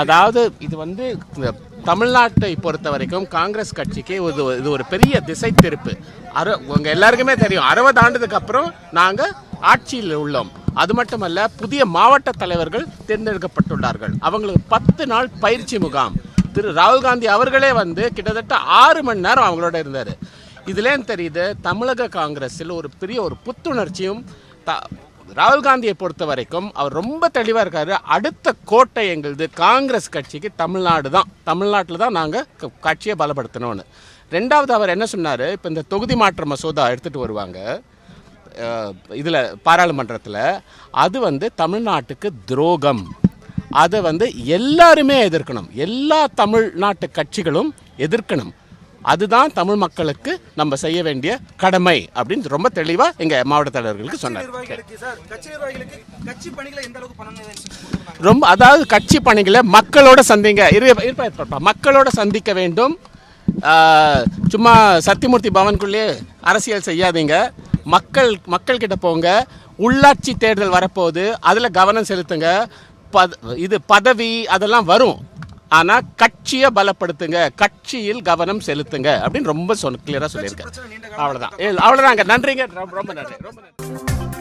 அதாவது இது வந்து தமிழ்நாட்டை பொறுத்த வரைக்கும் காங்கிரஸ் கட்சிக்கு இது ஒரு பெரிய திசை திருப்பு. உங்க எல்லாருக்குமே தெரியும், 60 ஆண்டுக்கு அப்புறம் நாங்கள் ஆட்சியில் உள்ளோம். அது மட்டுமல்ல, புதிய மாவட்ட தலைவர்கள் தேர்ந்தெடுக்கப்பட்டுள்ளார்கள். அவங்களுக்கு 10 நாள் பயிற்சி முகாம். திரு ராகுல் காந்தி அவர்களே வந்து கிட்டத்தட்ட 6 மணி நேரம் அவங்களோட இருந்தார். இதுலேயும் தெரியுது தமிழக காங்கிரஸில் ஒரு பெரிய ஒரு புத்துணர்ச்சியும். ராகுல் காந்தியை பொறுத்த வரைக்கும் அவர் ரொம்ப தெளிவாக இருக்கார். அடுத்த கோட்டை எங்களுது காங்கிரஸ் கட்சிக்கு தமிழ்நாடு தான், தமிழ்நாட்டில் தான் நாங்கள் கட்சியை பலப்படுத்தணும்னு. ரெண்டாவது அவர் என்ன சொன்னார், இப்போ இந்த தொகுதி மாற்ற மசோதா எடுத்துகிட்டு வருவாங்க இதில் பாராளுமன்றத்தில், அது வந்து தமிழ்நாட்டுக்கு துரோகம். அதை வந்து எல்லாருமே எதிர்க்கணும், எல்லா தமிழ்நாட்டு கட்சிகளும் எதிர்க்கணும். அதுதான் தமிழ் மக்களுக்கு நம்ம செய்ய வேண்டிய கடமை அப்படின்னு ரொம்ப தெளிவாக எங்கள் மாவட்ட தலைவர்களுக்கு சொன்னார். ரொம்ப அதாவது கட்சி பணிகளை மக்களோட மக்களோட சந்திக்க வேண்டும். சும்மா சத்தியமூர்த்தி பவனுக்குள்ளேயே அரசியல் செய்யாதீங்க. மக்கள்கிட்ட போங்க. உள்ளாட்சி தேர்தல் வரப்போகுது, அதில் கவனம் செலுத்துங்க. இது பதவி அதெல்லாம் வரும், ஆனால் கட்சியை பலப்படுத்துங்க, கட்சியில் கவனம் செலுத்துங்க அப்படின்னு ரொம்ப கிளியராக சொல்லியிருக்கேன். அவ்வளோதாங்க. நன்றிங்க, ரொம்ப நன்றி.